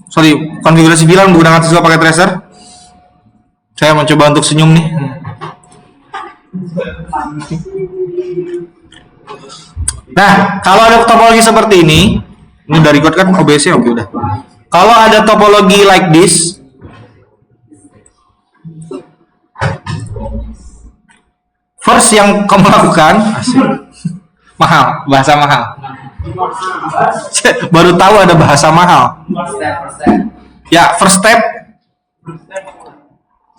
sorry, konfigurasi VLAN menggunakan siswa pakai tracer. Saya mencoba untuk senyum nih. Nah, kalau ada topologi seperti ini udah record kan OBS-nya, oke udah. Kalau ada topologi like this, first yang kamu lakukan, mahal, bahasa mahal. Baru tahu ada bahasa mahal. Ya, first step.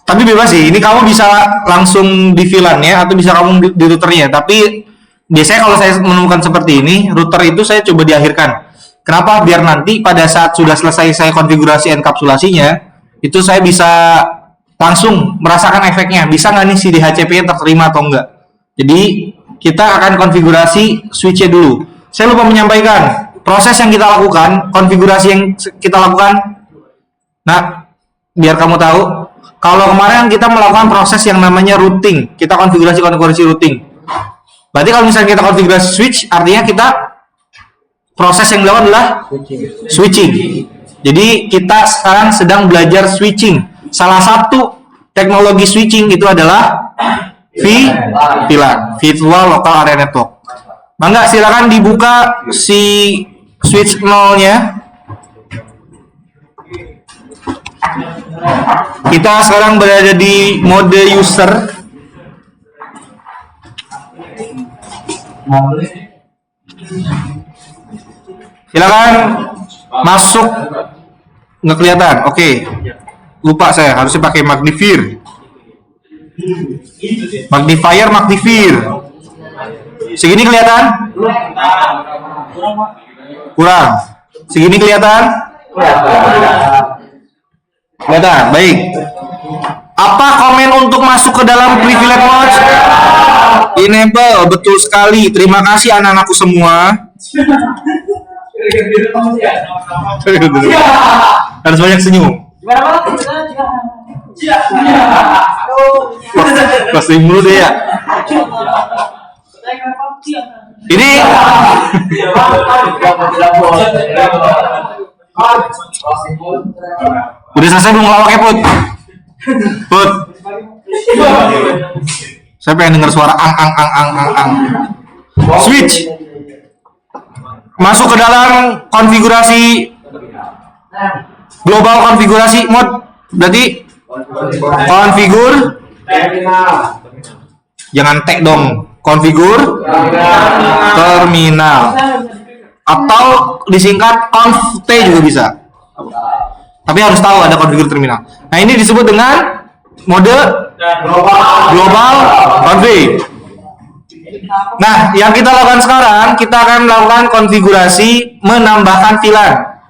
Tapi bebas sih, ini kamu bisa langsung di VLAN-nya atau bisa kamu di routernya. Tapi biasanya kalau saya menemukan seperti ini, router itu saya coba diakhirkan. Kenapa? Biar nanti pada saat sudah selesai saya konfigurasi enkapsulasinya, itu saya bisa langsung merasakan efeknya. Bisa nggak nih si DHCP-nya terterima atau enggak? Jadi kita akan konfigurasi switch-nya dulu. Saya lupa menyampaikan proses yang kita lakukan, konfigurasi yang kita lakukan. Nah, biar kamu tahu, kalau kemarin kita melakukan proses yang namanya routing, kita konfigurasi routing. Berarti kalau misalnya kita konfigurasi switch, artinya kita proses yang dilakukan adalah switching. Jadi kita sekarang sedang belajar switching. Salah satu teknologi switching itu adalah VLAN, Virtual Local Area Network. Mangga silakan dibuka si switch 0-nya. Kita sekarang berada di mode user. Silakan masuk. Nggak kelihatan. Oke. Lupa saya, harusnya pakai magnifier. Magnifier. Segini kelihatan? Kurang. Segini kelihatan? Kelihatan. Baik. Apa komen untuk masuk ke dalam privilege mode? Enable, betul sekali. Terima kasih anak-anakku semua. Harus banyak senyum. Pasti mulu deh ya. Ini udah selesai belum ngelawaknya, Put? Saya pengen dengar suara ang. Switch. Masuk ke dalam konfigurasi global konfigurasi mode. Berarti konfigur jangan tag dong. Konfigur terminal atau disingkat conf T juga bisa. Tapi harus tahu ada konfigur terminal. Nah, ini disebut dengan mode global config. Nah, yang kita lakukan sekarang, kita akan melakukan konfigurasi menambahkan VLAN.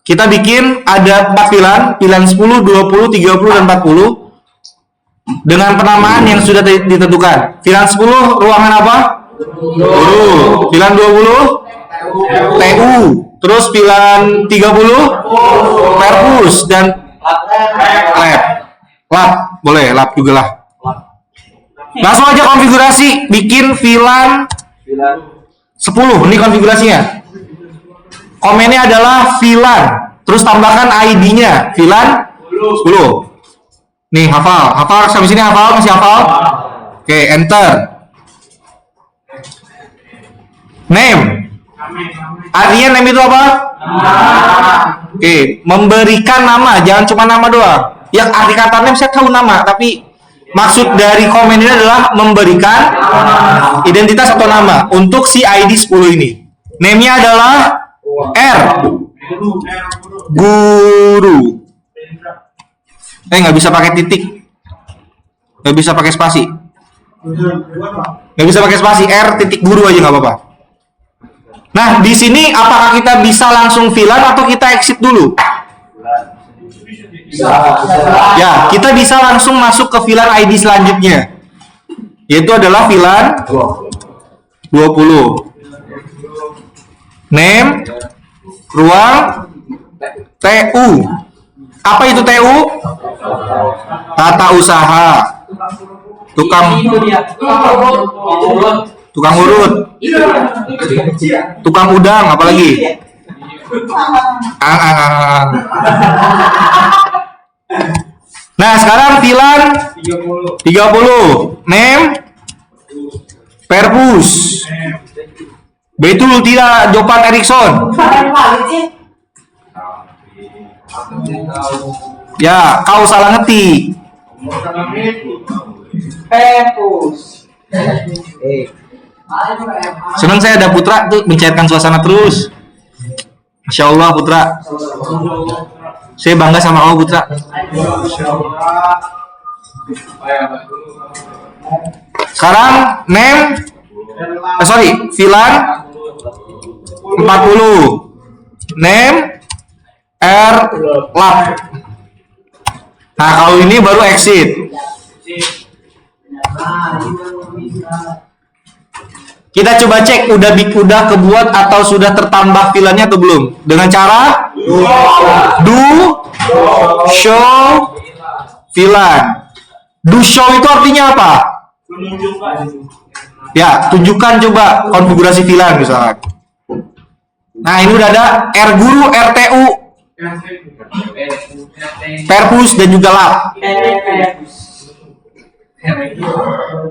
Kita bikin ada 4 VLAN 10, 20, 30, dan 40 dengan penamaan yang sudah ditentukan. VLAN 10 ruangan apa? Guru. VLAN 20 TU. Terus VLAN 30 perpus dan lab. Boleh, lab juga lah. Langsung aja konfigurasi, bikin VLAN 10. Ini konfigurasinya. Komennya adalah VLAN, terus tambahkan ID-nya VLAN 10. Nih, hafal sampai sini, masih hafal? Oke, enter. Name. Artinya name itu apa? Oke, memberikan nama, jangan cuma nama doang. Yang arti kata name saya tahu nama, tapi maksud dari komen ini adalah memberikan identitas atau nama untuk si ID 10 ini. Name-nya adalah R. Guru. Nggak bisa pakai titik, nggak bisa pakai spasi, R titik guru aja nggak apa-apa. Nah, di sini apakah kita bisa langsung VLAN atau kita exit dulu? Ya, kita bisa langsung masuk ke VLAN ID selanjutnya, yaitu adalah VLAN 20. Name, ruang, TU. Apa itu TU? Tata usaha. Tukang urut. Tukang udang, apalagi? Nah, sekarang VLAN 30. Name Perpus. Betul tidak Jopan Erickson? Ya, kau salah ngetik. Senang saya ada Putra tuh mencairkan suasana terus. Masya Allah Putra. Saya bangga sama kamu Putra. Sekarang name, VLAN 40. Name Lab. Nah, kalau ini baru exit. Kita coba cek udah kebuat atau sudah tertambah VLAN-nya atau belum. Dengan cara do show VLAN. Do show itu artinya apa? Ya, tunjukkan coba konfigurasi VLAN misalkan. Nah, ini udah ada RGuru, RTU, Perpus dan juga Lab.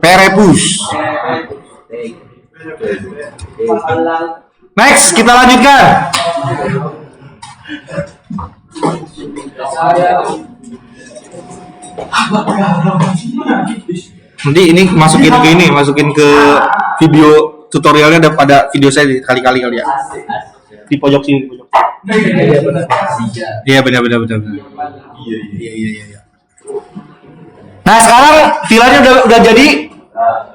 Perpus. Next, kita lanjutkan. Nanti ini masukin ke video tutorialnya, ada pada video saya kali-kali ya. Di pojok sini. Iya benar. Iya. Nah, sekarang VLAN-nya udah jadi.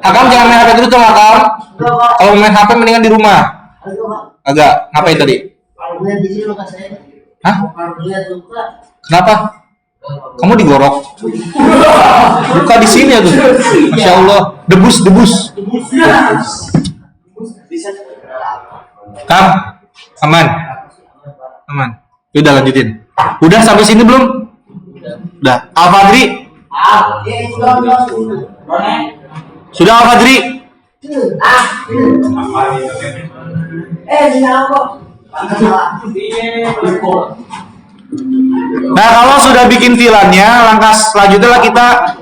Akam jangan main HP dulu tuh, Akam. Kalau main HP mendingan di rumah. Agak, ngapain tadi? Hah? Kenapa? Kamu digorok? Buka di sini ya tuh. Masya Allah, debus. Kam, aman. Udah lanjutin. Udah sampai sini belum? Udah. Al-Fadri? Sudah Al-Fadri? Nah, kalau sudah bikin VLAN-nya, langkah selanjutnya kita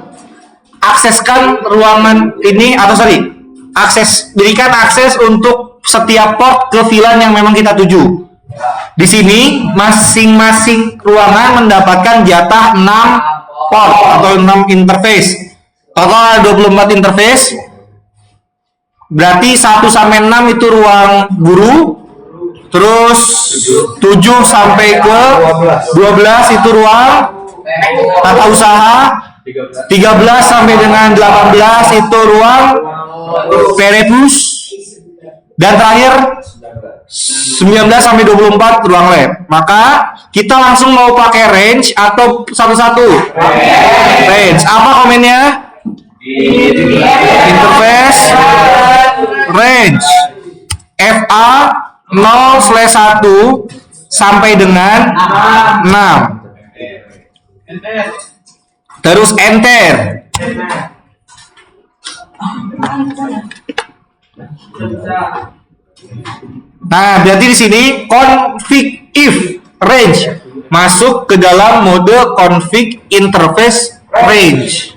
akseskan ruangan ini berikan akses untuk setiap port ke VLAN yang memang kita tuju. Di sini masing-masing ruangan mendapatkan jatah 6 port atau 6 interface. Total ada 24 interface. Berarti 1 sampai 6 itu ruang guru. Terus 7 sampai ke 12 itu ruang tata usaha. 13 sampai dengan 18 itu ruang Perepus. Dan terakhir 19 sampai 24 ruang lab. Maka kita langsung mau pakai range atau satu-satu? Range. Apa komennya? Interface range FA 0/1 sampai dengan 6. Terus enter. Nah, berarti di sini config if range masuk ke dalam mode config interface range.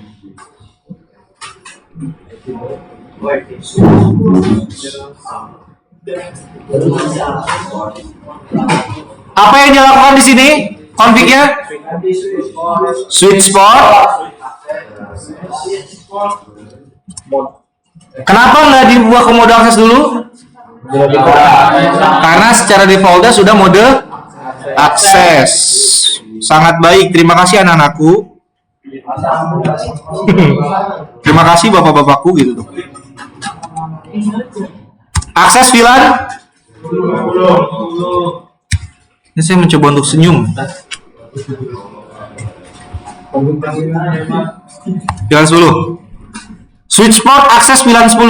Apa yang dilakukan di sini? Config-nya? Switch port. Kenapa nggak dibuat ke mode akses dulu? Karena secara defaultnya sudah mode akses. Sangat baik, terima kasih anak-anakku. Terima kasih bapak-bapakku gitu tuh. Akses VLAN. Ini saya mencoba untuk senyum. VLAN 10. Switch port akses VLAN 10.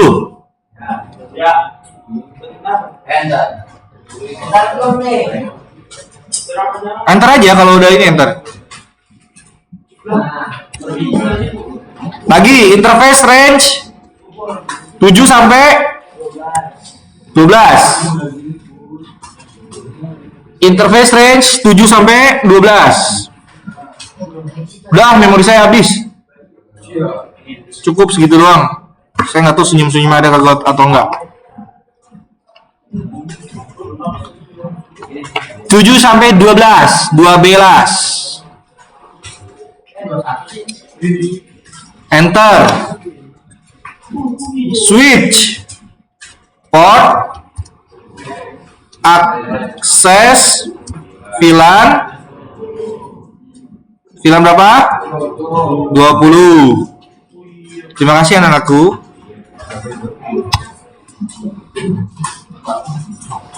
Enter aja kalau udah ini enter. Lagi interface range 7 sampai 12. Interface range 7 sampai 12. Udah, memori saya habis. Cukup segitu doang. Saya nggak tahu senyum-senyum ada kagak atau enggak. 7 sampai 12. Enter. Switch. Port. Akses. VLAN. VLAN berapa? 20. Terima kasih anak-anakku.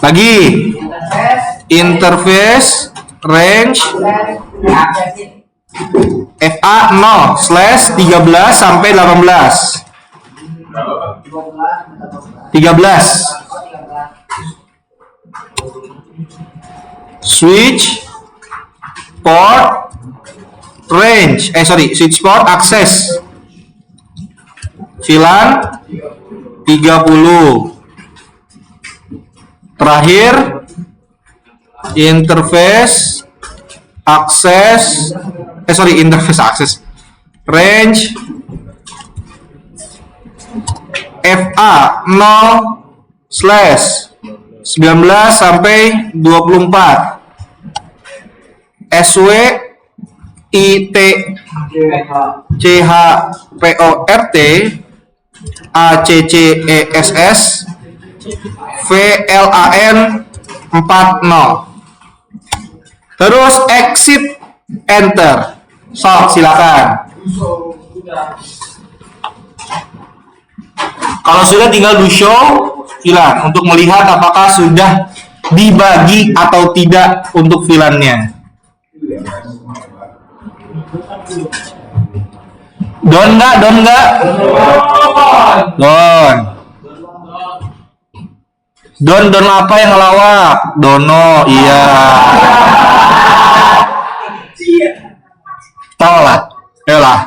Lagi. Interface range FA 0/13 sampai 18. 13. Switch port range switch port akses VLAN 30. Terakhir interface akses interface akses range FA 0/19 sampai 24. SW IT CHPORT ACCESS VLAN 40. Terus exit enter. Silakan. Kalau sudah tinggal do show VLAN untuk melihat apakah sudah dibagi atau tidak untuk VLAN-nya. Don nggak? Don apa yang ngelawak? Dono, iya. Tahu lah, ayolah.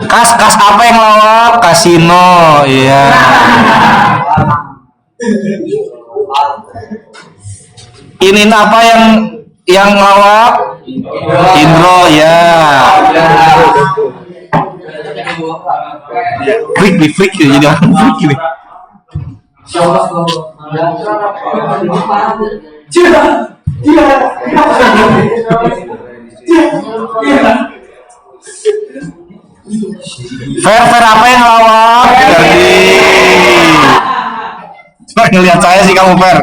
Kas apa yang ngelawak? Kasino, iya. Ini apa yang ngelawak? Indro, ya. Freak jadi orang freak ini. Fair apa yang ngelawak? Jadi ngelihat saya sih kamu Fair.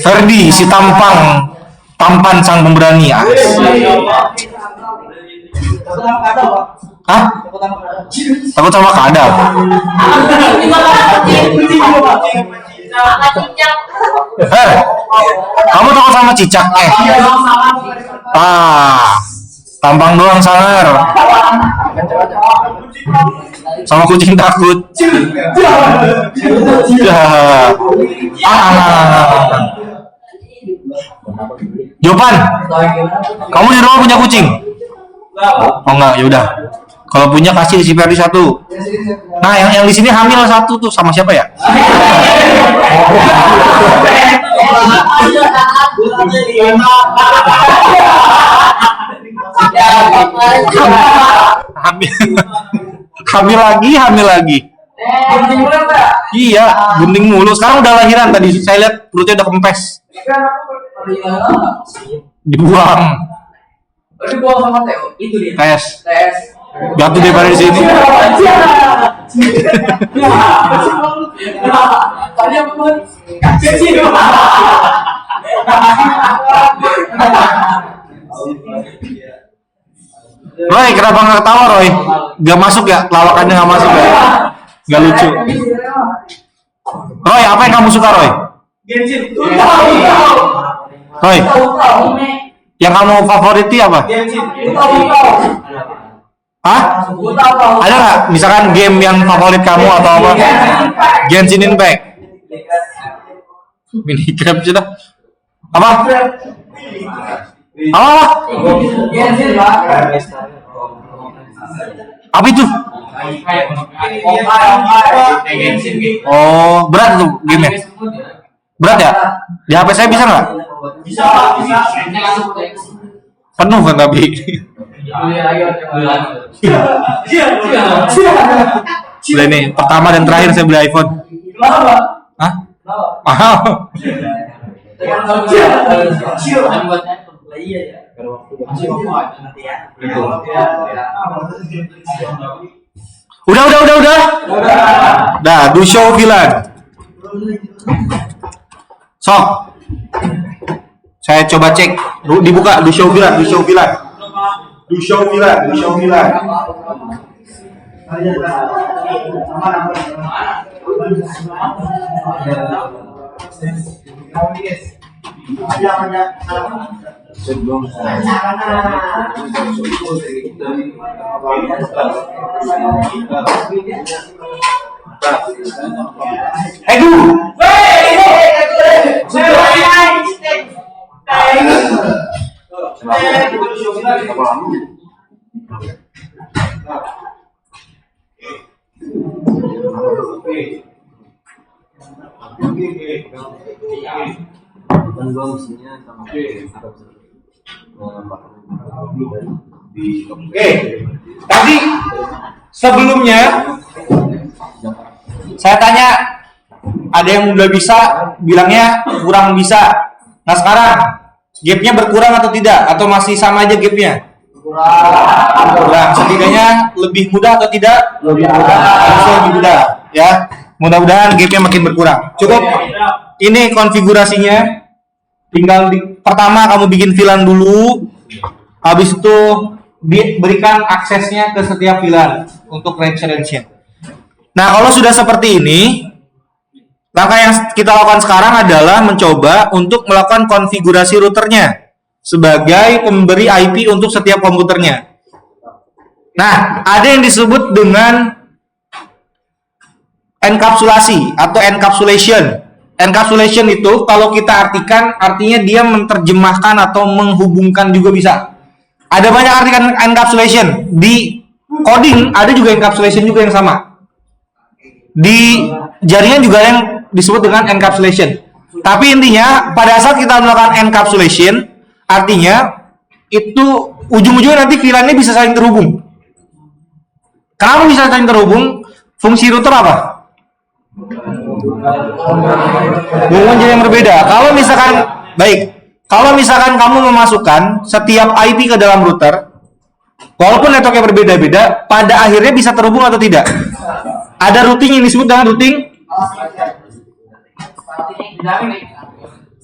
Ferdi si tampan sang pemberani. Hah? Takut sama kadal. Kamu takut sama cicak? Tampang doang sangar. Sama kucing takut. Jopan, kamu di rumah punya kucing? Oh enggak, yaudah. Kalau punya kasih si Ferdi 1. Nah, yang di sini hamil 1 tuh sama siapa ya? Hamil lagi. Iya, gunting mulu. Sekarang udah lahiran tadi. Saya lihat perutnya udah kempes. Dibuang. Dibuang sama Teo. Itu dia. Tes. Jatuh daripada di sini. Tadi apa pun? Roy, kenapa nggak ketawa Roy? Gak masuk ya? Lawakannya nggak masuk ya? Gak lucu. Roy, apa yang kamu suka Roy? Roy, yang kamu favoriti apa? Hah? Ada nggak? Misalkan game yang favorit kamu atau apa? Genshin Impact. Minicraft sudah. Apa? Apa? Apa itu? Oh, berat tuh game-nya. Berat ya? Di HP saya bisa nggak? Bisa. Penuh kan tapi. Beli nih, pertama dan terakhir saya beli iPhone. Hah? Mahal. Udah. Dah, do show villain. Sok. Saya coba cek. Dibuka do show villain. Oke, tadi sebelumnya saya tanya ada yang udah bisa, bilangnya kurang bisa. Nah sekarang gapnya berkurang atau tidak? Atau masih sama aja gapnya? Kurang. Setidaknya lebih mudah atau tidak? Lebih mudah. Harusnya lebih mudah, ya. Mudah-mudahan gapnya makin berkurang. Cukup. Ini konfigurasinya. Tinggal pertama kamu bikin VLAN dulu. Habis itu berikan aksesnya ke setiap VLAN untuk registration. Nah, kalau sudah seperti ini, langkah yang kita lakukan sekarang adalah mencoba untuk melakukan konfigurasi routernya sebagai pemberi IP untuk setiap komputernya. Nah, ada yang disebut dengan enkapsulasi atau encapsulation. Encapsulation itu kalau kita artikan artinya dia menerjemahkan atau menghubungkan juga bisa. Ada banyak artikan encapsulation. Di coding ada juga encapsulation juga yang sama. Di jaringan juga yang disebut dengan encapsulation. Tapi intinya pada saat kita melakukan encapsulation, artinya itu ujung-ujungnya nanti VLAN-nya bisa saling terhubung. Kenapa bisa saling terhubung? Fungsi router apa? Hubungan jaringan yang berbeda. Kalau misalkan kamu memasukkan setiap IP ke dalam router, walaupun networknya berbeda-beda, pada akhirnya bisa terhubung atau tidak? Ada routing yang disebut dengan routing.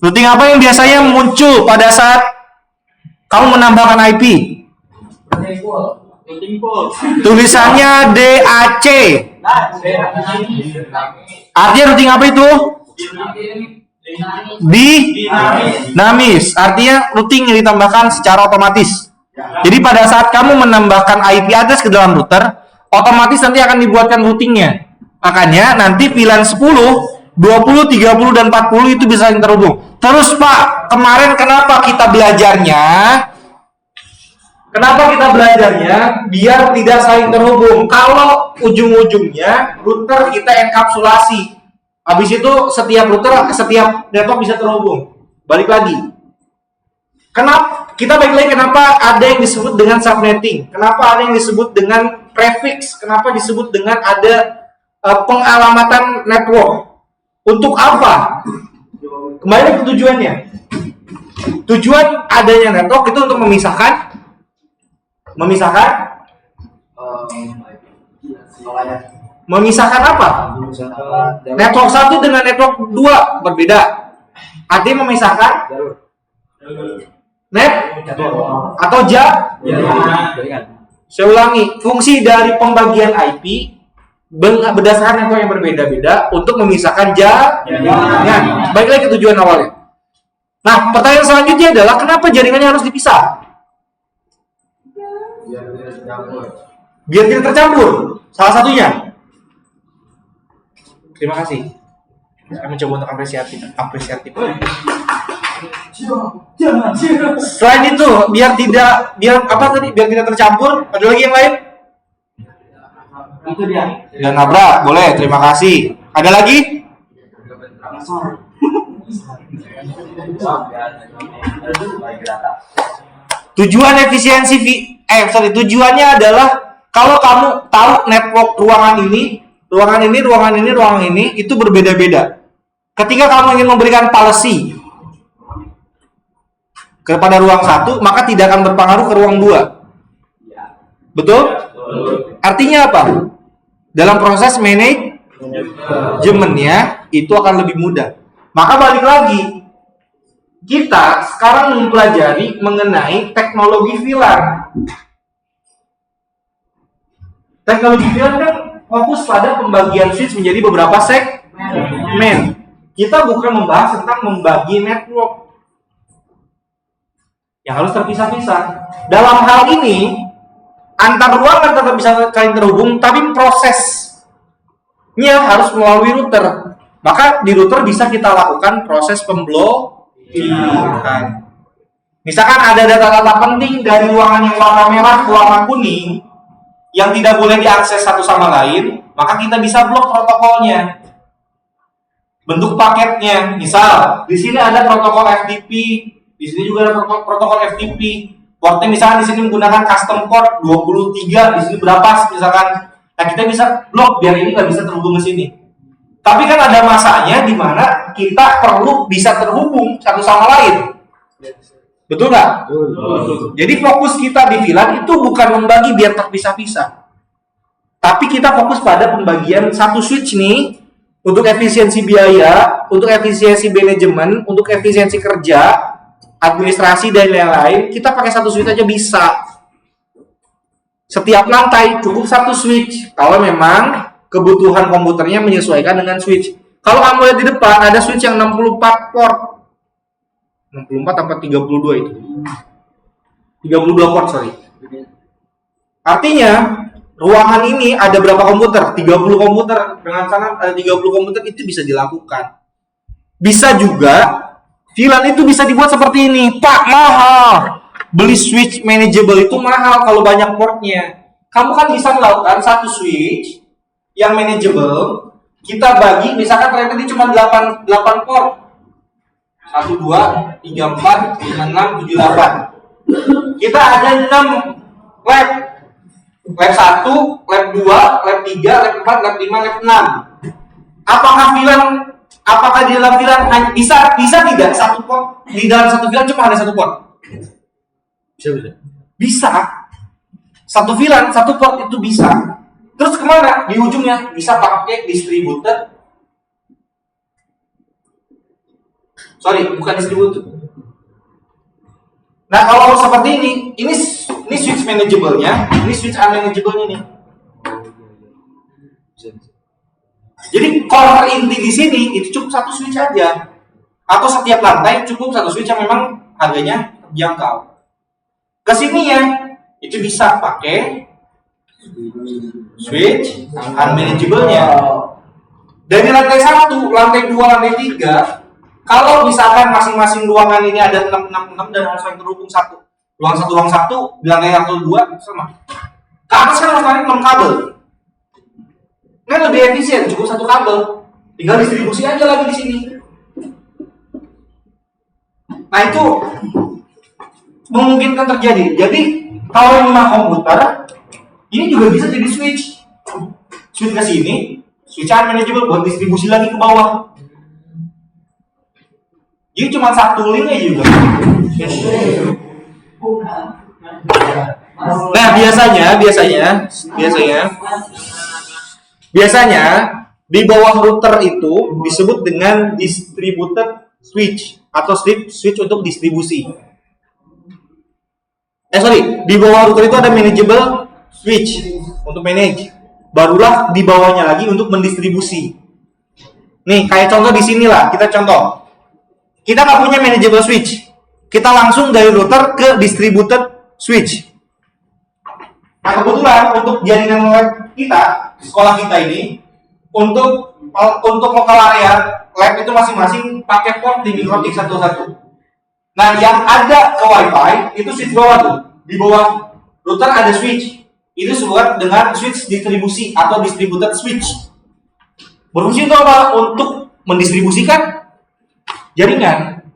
Routing apa yang biasanya muncul pada saat kamu menambahkan IP? Tulisannya DAC. Artinya routing apa itu? Dinamis. Artinya routing yang ditambahkan secara otomatis. Jadi pada saat kamu menambahkan IP address ke dalam router, otomatis nanti akan dibuatkan routingnya. Makanya nanti VLAN 10, 20, 30, dan 40 itu bisa saling terhubung. Terus Pak, kemarin kenapa kita belajarnya biar tidak saling terhubung? Kalau ujung-ujungnya router kita enkapsulasi, habis itu setiap network bisa terhubung. Balik lagi. Kenapa ada yang disebut dengan subnetting? Kenapa ada yang disebut dengan prefix? Kenapa disebut dengan ada pengalamatan network? Untuk apa? Kembali ke tujuannya. Tujuan adanya network itu untuk memisahkan apa? Network 1 dengan network 2 berbeda. Artinya memisahkan net atau saya ulangi, fungsi dari pembagian IP berdasarkan network yang berbeda-beda untuk memisahkan jaringan. Baik lagi ke tujuan awalnya. Nah, pertanyaan selanjutnya adalah kenapa jaringannya harus dipisah? Biar tidak tercampur. Salah satunya. Terima kasih. Kami coba untuk apresiatif. Jangan. Selain itu, biar tidak tercampur, ada lagi yang lain? Itu dia. Jangan nabrak, boleh. Terima kasih. Ada lagi? Tujuannya adalah kalau kamu tahu network ruangan ini itu berbeda-beda. Ketika kamu ingin memberikan policy kepada ruang satu, maka tidak akan berpengaruh ke ruang 2. Betul? Artinya apa? Dalam proses manajemennya itu akan lebih mudah. Maka balik lagi, kita sekarang mempelajari mengenai teknologi VLAN. Teknologi VLAN kan fokus pada pembagian switch menjadi beberapa segmen. Kita bukan membahas tentang membagi network yang harus terpisah-pisah. Dalam hal ini, antar ruangan tetap bisa saling terhubung, tapi prosesnya harus melalui router. Maka di router bisa kita lakukan proses pemblokiran. Misalkan ada data-data penting dari ruangan yang warna merah ke warna kuning yang tidak boleh diakses satu sama lain, maka kita bisa blok protokolnya. Bentuk paketnya, misal di sini ada protokol FTP, di sini juga ada protokol FTP. Portnya misalkan di sini menggunakan custom port 23, di sini berapa misalkan. Nah, kita bisa blok biar ini nggak bisa terhubung ke sini. Tapi kan ada masanya di mana kita perlu bisa terhubung satu sama lain. Betul nggak? Jadi fokus kita di VLAN itu bukan membagi biar terpisah-pisah. Tapi kita fokus pada pembagian satu switch nih untuk efisiensi biaya, untuk efisiensi manajemen, untuk efisiensi kerja, administrasi dan lain-lain. Kita pakai satu switch aja bisa. Setiap lantai cukup satu switch. Kalau memang kebutuhan komputernya menyesuaikan dengan switch. Kalau kamu lihat di depan ada switch yang 64 port. 64 tanpa 32 itu. 32 port, sorry. Artinya, ruangan ini ada berapa komputer? 30 komputer. Dengan sana ada 30 komputer, itu bisa dilakukan. Bisa juga, VLAN itu bisa dibuat seperti ini. Pak, mahal. Beli switch manageable itu mahal kalau banyak portnya. Kamu kan bisa melakukan satu switch yang manageable, kita bagi, misalkan ternyata ini cuma 8 port. 1, 2, 3, 4, 5, 6, 7, 8. Kita ada 6 lab. Lab 1, lab 2, lab 3, lab 4, lab 5, lab 6. Apakah di dalam VLAN bisa tidak satu port? Di dalam satu VLAN cuma ada satu port? Bisa. Satu VLAN, satu port itu bisa. Terus kemana? Di ujungnya bisa pakai distributor. Sorry, bukan distributor. Nah, kalau seperti ini switch manageable-nya, ini switch unmanageable-nya nih. Jadi core inti di sini itu cukup satu switch aja. Atau setiap lantai cukup satu switch yang memang harganya terjangkau. Kesininya itu bisa pakai switch unmanageable-nya. Dari lantai 1, lantai 2, lantai 3, kalau misalkan masing-masing ruangan ini ada 6 dan harus saling terhubung satu. Ruang 1, di lantai 1, 2 sama. Ke atas kan harus tarik 6 kabel. Ini lebih efisien, cukup satu kabel. Tinggal distribusi aja lagi di sini. Nah, itu memungkinkan terjadi. Jadi, kalau 5 komputer, ini juga bisa jadi switch. Switch ke sini, switch unmanageable buat distribusi lagi ke bawah. Jadi cuma satu link aja juga. Nah, biasanya di bawah router itu disebut dengan distributed switch atau switch untuk distribusi. Di bawah router itu ada manageable switch untuk manage. Barulah di bawahnya lagi untuk mendistribusi. Nih, kayak contoh di sini lah, kita contoh. Kita nggak punya manageable switch. Kita langsung dari router ke distributed switch. Nah, kebetulan untuk jaringan lab kita, sekolah kita ini, untuk lokal area lab itu masing-masing pakai port di mikrotik 1. Nah, yang ada ke WiFi itu switch bawah tuh. Di bawah router ada switch. Itu disebut dengan switch distribusi atau distributed switch. Berfungsi untuk apa? Untuk mendistribusikan jaringan.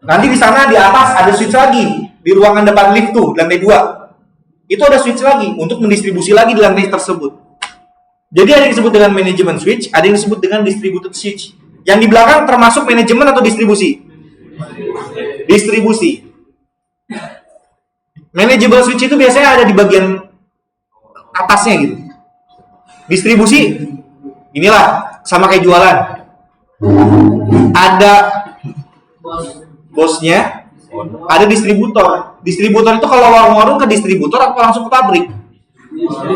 Nanti di sana di atas ada switch lagi di ruangan depan lift tuh, lantai 2. Itu ada switch lagi untuk mendistribusi lagi di lantai tersebut. Jadi ada yang disebut dengan manajemen switch, ada yang disebut dengan distributed switch. Yang di belakang termasuk manajemen atau distribusi? Distribusi. Manageable switch itu biasanya ada di bagian atasnya gitu. Distribusi inilah sama kayak jualan. Ada bosnya, ada distributor. Distributor itu kalau warung-warung ke distributor atau langsung ke pabrik?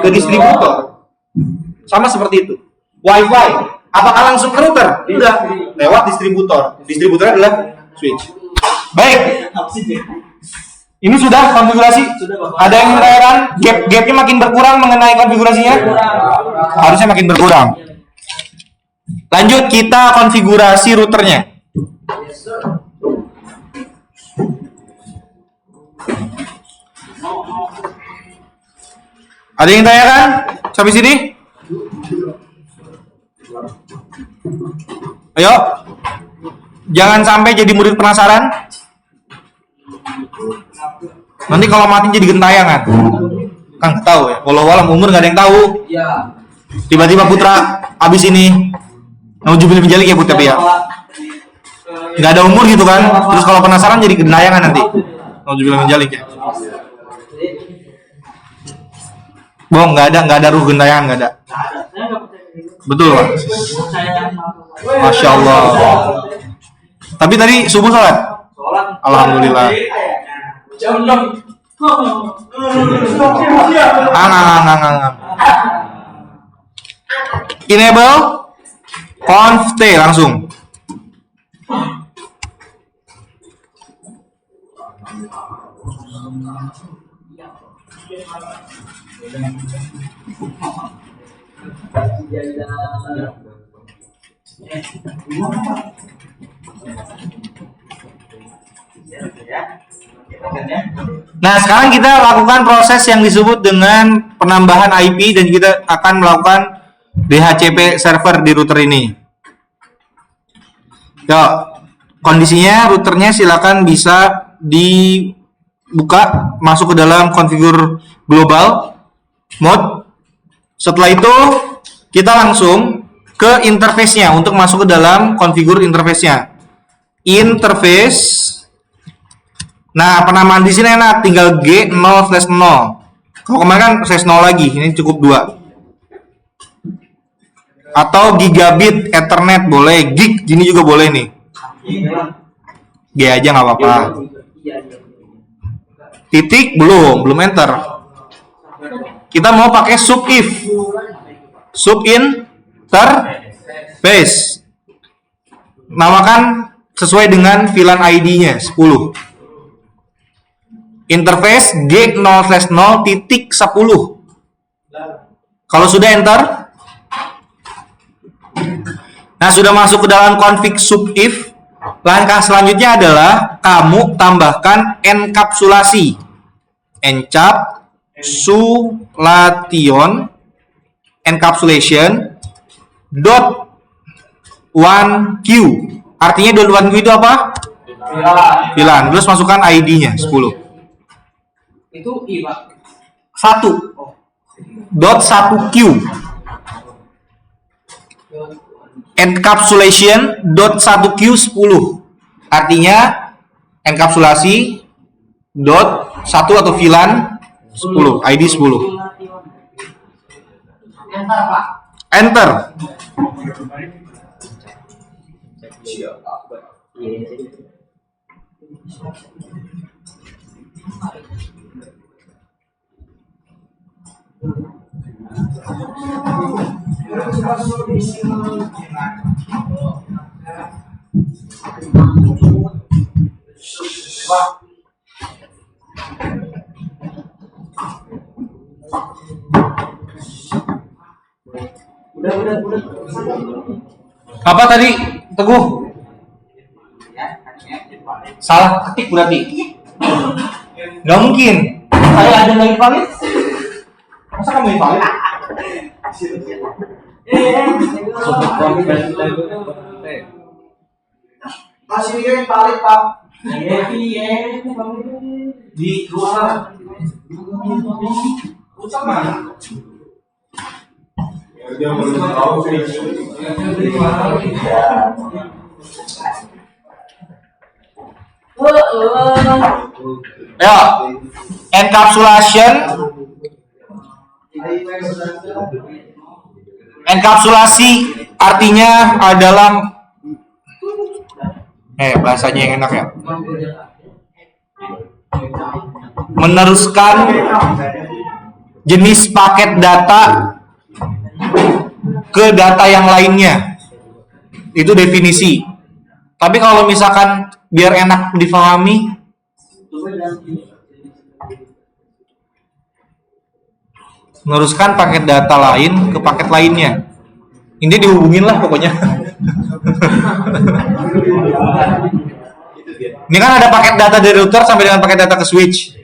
Ke distributor. Sama seperti itu. WiFi, apakah langsung ke router? Enggak, lewat distributor. Distributor adalah switch. Baik. Ini sudah konfigurasi. Ada yang menanyakan gapnya makin berkurang mengenai konfigurasinya? Harusnya makin berkurang. Lanjut kita konfigurasi routernya. Ada yang tanyakan sampai sini? Ayo, jangan sampai jadi murid penasaran. Nanti kalau mati jadi gentayangan. Kan nggak tahu ya. Kalau walam umur nggak ada yang tahu. Tiba-tiba Putra abis ini nauzubillah min dzalik ya Putra ya. Nggak ada umur gitu kan. Terus kalau penasaran jadi gentayangan nanti. Nauzubillah min dzalik ya. Bohong, nggak ada ruh gentayangan, nggak ada. Betul Pak. Masya Allah. Tapi tadi subuh sholat? Alhamdulillah. Enable conf T langsung. Nah, sekarang kita lakukan proses yang disebut dengan penambahan IP dan kita akan melakukan DHCP server di router ini. Yo, kondisinya routernya silakan bisa dibuka, masuk ke dalam configure global mode. Setelah itu kita langsung ke interface-nya untuk masuk ke dalam configure interface-nya. Interface. Nah, penamaan di sini enak, tinggal G0/0. Kalau kemarin kan /0 lagi, ini cukup 2. Atau gigabit Ethernet boleh, gig gini juga boleh nih. G aja nggak apa-apa. Titik belum enter. Kita mau pakai subif. Subinterface. Namakan sesuai dengan VLAN ID-nya 10. Interface G0/0 titik 10. Kalau sudah enter, nah sudah masuk ke dalam config subif. Langkah selanjutnya adalah kamu tambahkan enkapsulasi. Encapsulation dot 1Q. Artinya dot 1Q itu apa? VLAN. Terus masukkan ID-nya 10. Itu I, Pak. 1 dot 1Q. Encapsulation dot 1Q 10. Artinya enkapsulasi dot 1 atau VLAN 10, ID 10. Enter, Pak. Enter. Udah. Apa tadi, Teguh? Salah ketik berarti. Nggak mungkin. Saya ada yang invalid. Masa kamu invalid? Masih yang invalid, Pak. Di luar. Rusak mana? Dia belum tahu sih. Ya, enkapsulasi artinya adalah bahasanya yang enak ya. Meneruskan jenis paket data ke data yang lainnya. Itu definisi. Tapi kalau misalkan biar enak difahami, meneruskan paket data lain ke paket lainnya. Ini dihubungin lah pokoknya. Ini kan ada paket data dari router sampai dengan paket data ke switch.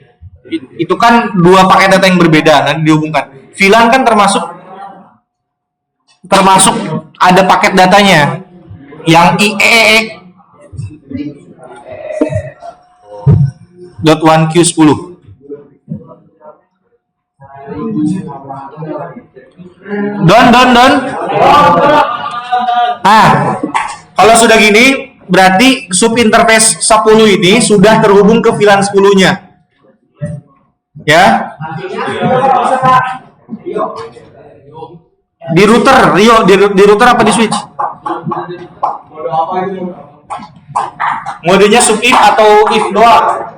Itu kan dua paket data yang berbeda, nanti dihubungkan. VLAN kan termasuk ada paket datanya yang IEEE .1Q10. Don. Kalau sudah gini, berarti subinterface 10 ini sudah terhubung ke VLAN 10-nya. Ya. Di router, Rio, di router apa di switch? Modenya sub if atau if doang?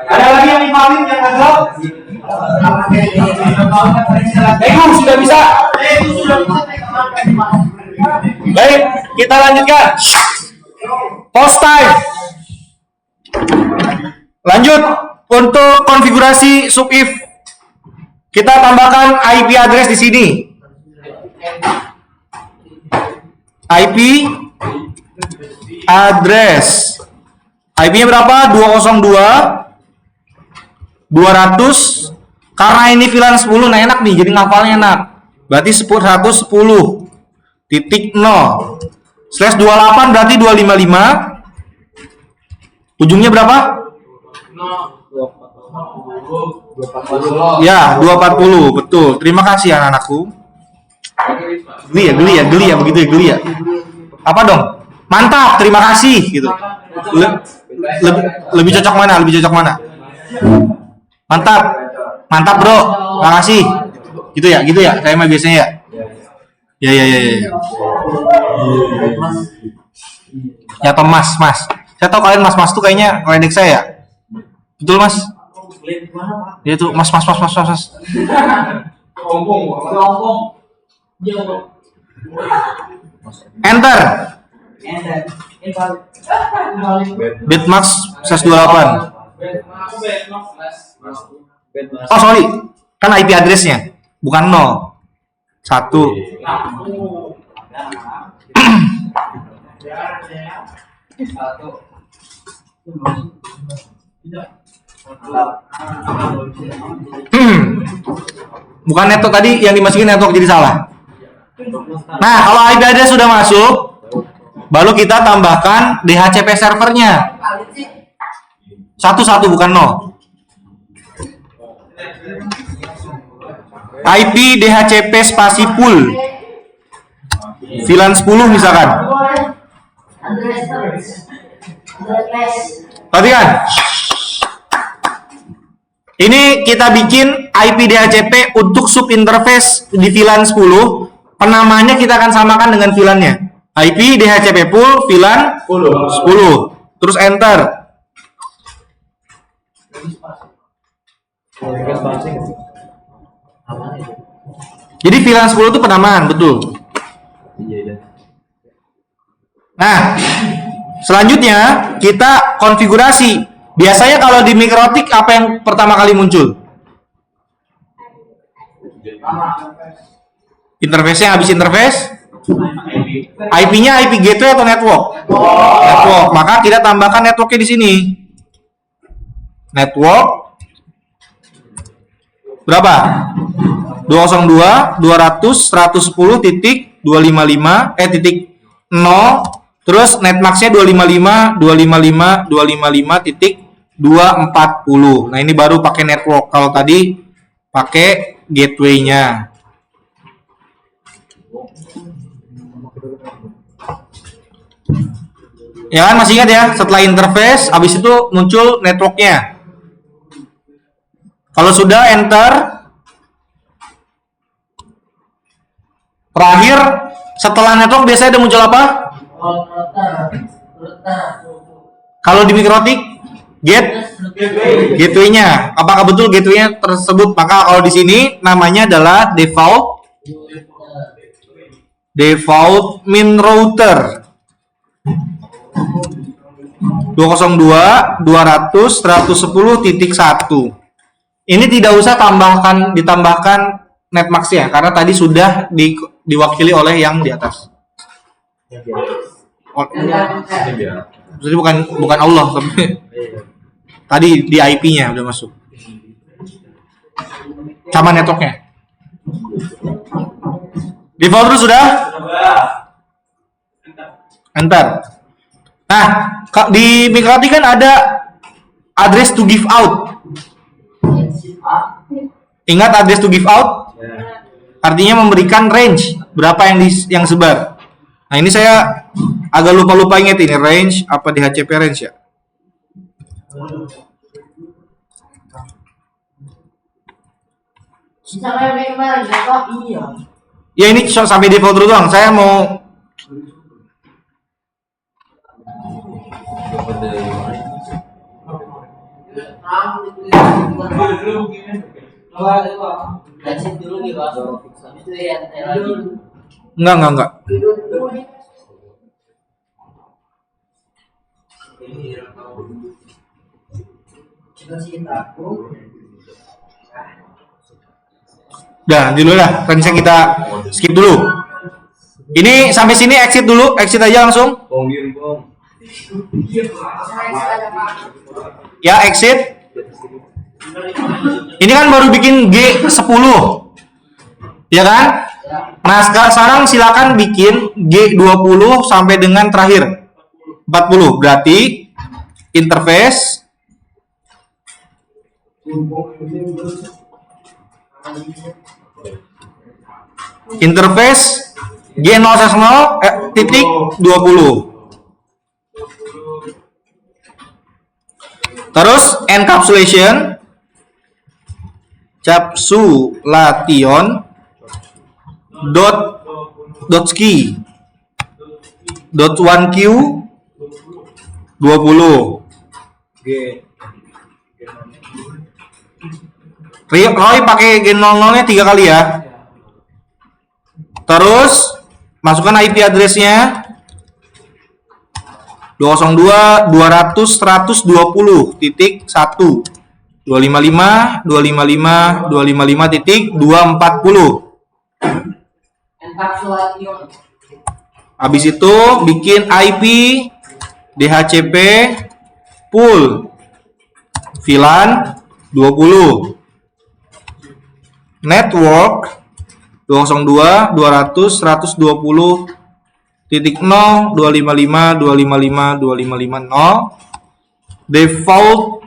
Ada lagi yang invalid yang gagal? Sudah bisa. Baik, kita lanjutkan. Pause time. Lanjut untuk konfigurasi sub if. Kita tambahkan IP address di sini. IP address. IP-nya berapa? 202 karena ini VLAN 10, nah enak nih, jadi ngafalnya enak. Berarti 110.0/28 berarti 255. Ujungnya berapa? Ya, 240, betul. Terima kasih anak-anakku. Geli ya, begitu ya, geli ya. Apa dong? Mantap, terima kasih gitu. Lebih cocok mana? Mantap bro, makasih. Gitu ya, kayak mah biasanya ya. Ya atau mas. Saya tahu kalian mas tuh kayaknya ledek saya. Betul mas? Dia tuh mas. Enter. Bitmax 128. Oh sorry, kan IP address-nya bukan 0. 1. Bukan network tadi yang dimasukin network jadi salah. Nah, kalau IP address sudah masuk, baru kita tambahkan DHCP servernya. 1 bukan 0. IP DHCP spasi pool. VLAN 10 misalkan. Perhatikan. Ini kita bikin IP DHCP untuk subinterface di VLAN 10. Penamanya kita akan samakan dengan VLAN-nya. IP DHCP pool VLAN 10. Terus enter. Jadi VLAN 10 itu penamaan, betul. Nah, selanjutnya kita konfigurasi. Biasanya kalau di Mikrotik apa yang pertama kali muncul? Interface-nya, habis interface IP-nya IP gateway atau network? Network. Maka kita tambahkan networknya di sini. Network berapa? 202.110.255 titik 0, terus netmax-nya 255 titik 240. Nah, ini baru pakai network. Kalau tadi pakai gateway-nya. Ya kan, masih ingat ya? Setelah interface, habis itu muncul networknya. Kalau sudah enter, terakhir setelah network biasanya ada muncul apa? Kalau di Mikrotik, gateway-nya. Apakah betul gateway-nya tersebut? Maka kalau di sini namanya adalah default min router 202.200.110.1. Ini tidak usah ditambahkan netmax ya, karena tadi sudah diwakili oleh yang di atas. Jadi bukan Allah, tapi tadi di IP-nya udah masuk. Sama networknya. Default terus sudah? Enter. Nah, di Mikrotik kan ada address to give out. Ingat address to give out? Artinya memberikan range berapa yang sebar. Nah, ini saya agak lupa ingat ini range apa di HCP range ya. Ya ini sampai default dulu doang. Saya mau enggak. Udah, dulu lah. Range kita skip dulu. Ini sampai sini exit dulu, exit aja langsung. Ya, exit. Ini kan baru bikin G10. Ya kan? Nah, sekarang silakan bikin G20 sampai dengan terakhir 40. Berarti interface G0/0 titik 20. Terus encapsulation capsulation .ski .1q 20. Roy pakai G00-nya 3 kali ya. Terus masukkan IP address-nya 202.100.120.1 255.255.240. Habis itu bikin IP DHCP pool VLAN 20 network 202.120.0 default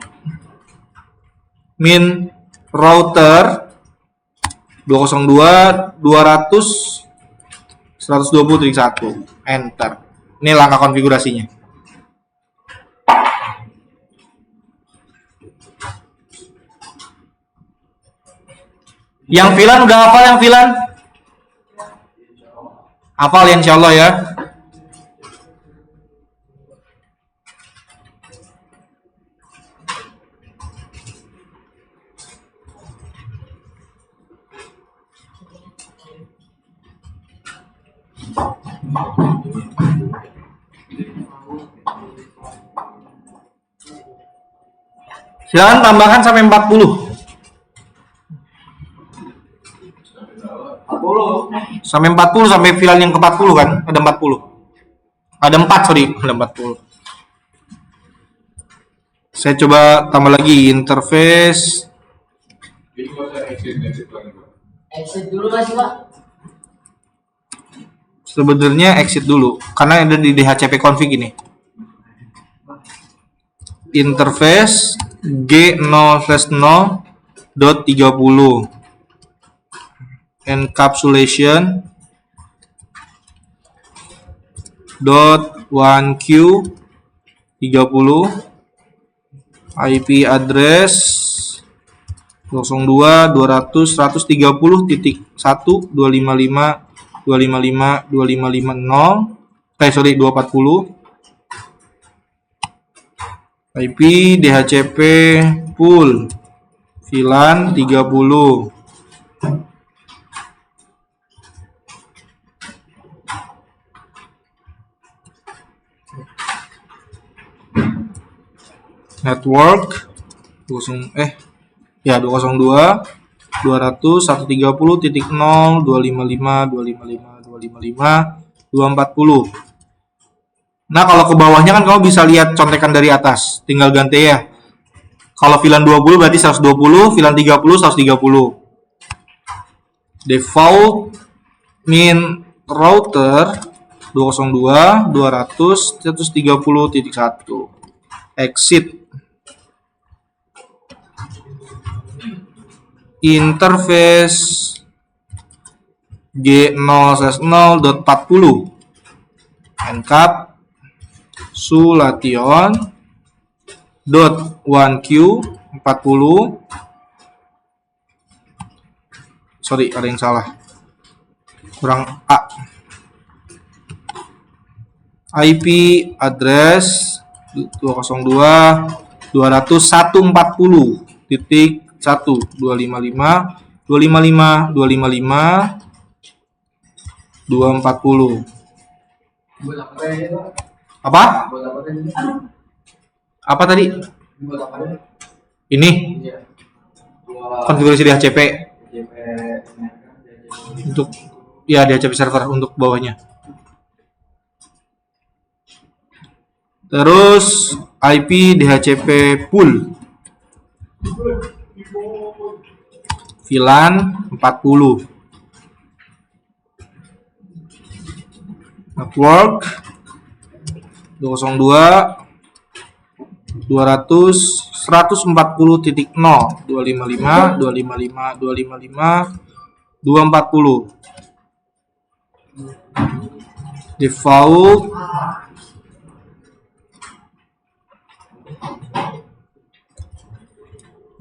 min router 202.200.120.1. Enter. Ini langkah konfigurasinya. Yang VLAN udah hafal yang VLAN? Hafal ya, insyaallah ya. Silakan tambahkan sampai 40. 40. Sampai 40 sampai VLAN yang ke 40 kan? Ada 40. Ada 4, sorry, ada 40. Saya coba tambah lagi interface. Exit dulu nggak sih, Pak? Sebenarnya exit dulu karena ada di DHCP config ini. Interface G0/0.30 encapsulation .1Q 30 IP address 02.132.55.255.255.240 IP DHCP pool VLAN 30 network 202.130.0.255.255.240. Nah, kalau ke bawahnya kan kamu bisa lihat contekan dari atas. Tinggal ganti ya. Kalau VLAN 20 berarti 120, VLAN 30 130. Default min router 202.130.1. Exit interface G0/0.40 encapsulation .1Q 40. Sorry, ada yang salah. Kurang A. IP address 202.155.255.240. Apa? Apa tadi? Ini konfigurasi DHCP untuk ya DHCP server untuk bawahnya. Terus IP DHCP pool VLAN 40. Network 202.140.0.255.255.240. Default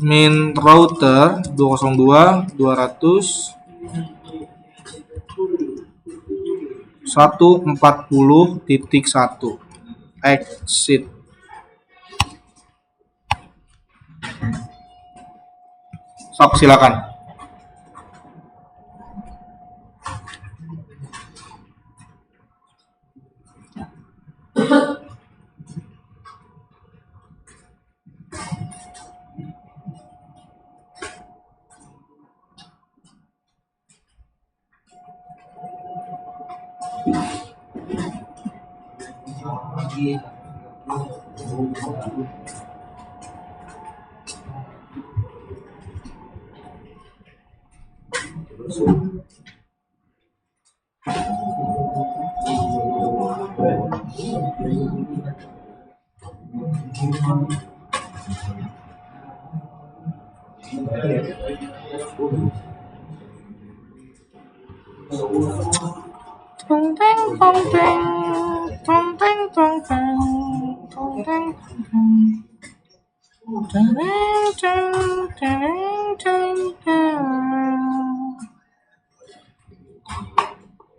min router 202.140.1. Exit. Stop, silakan.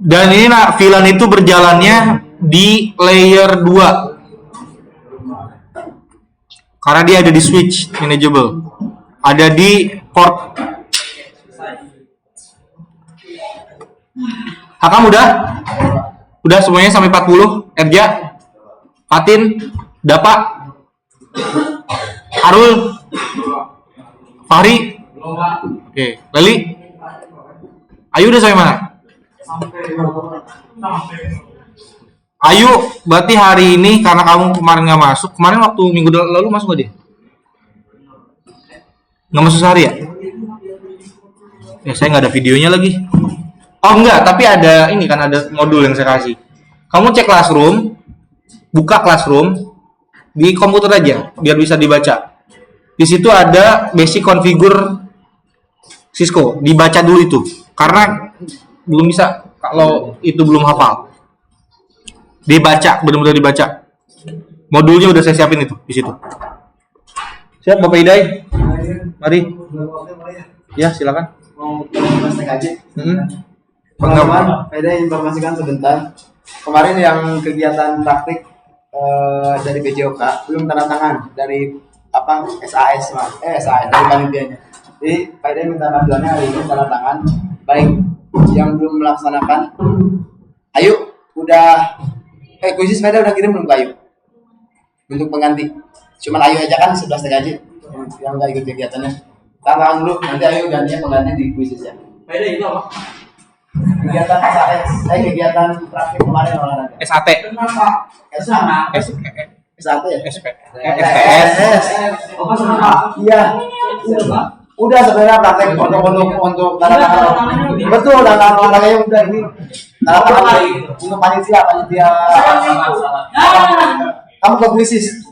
Dan ini nak VLAN itu berjalannya di layer 2 karena dia ada di switch manageable, ada di port. Hakam udah? Udah semuanya sampai 40. Erja, Fatin, Dapa, Arul, Fahri. Oke, Leli. Ayu udah sampai mana? Ayu, berarti hari ini karena kamu kemarin nggak masuk. Kemarin waktu minggu lalu masuk nggak dia? Nggak masuk sehari ya? Ya saya nggak ada videonya lagi. Oh enggak, tapi ada ini kan, ada modul yang saya kasih. Kamu cek Classroom, buka Classroom di komputer aja biar bisa dibaca. Di situ ada basic configure Cisco, dibaca dulu itu. Karena belum bisa kalau itu belum hafal. Dibaca, benar-benar dibaca. Modulnya udah saya siapin itu di situ. Siap Bapak Idai? Mari. Ya, silakan. Mau praktek aja. Pengalaman. Ada informasikan sebentar. Kemarin yang kegiatan praktik dari BJOK belum tanda tangan dari apa SAS mas, SAS dari panitianya. Jadi Pak Idai minta bantuannya hari ini tanda tangan. Baik yang belum melaksanakan, ayo udah kuisi sepeda udah kirim belum ke Ayu? Untuk pengganti. Cuman Ayu aja kan 11 TKJ yang nggak ikut kegiatannya. Tangan dulu, nanti Ayu gantinya pengganti di kuisi ya. Beda itu apa? Kegiatan SAS, kegiatan praktik kemarin olahraga. SAT. SAT ya? SPS. Apa sebenarnya? Iya. Udah sebenarnya praktek untuk tanda tangan. Betul, tanda tangan olahraganya udah ini. Tanda tangan untuk panitia. Kamu ke krisis.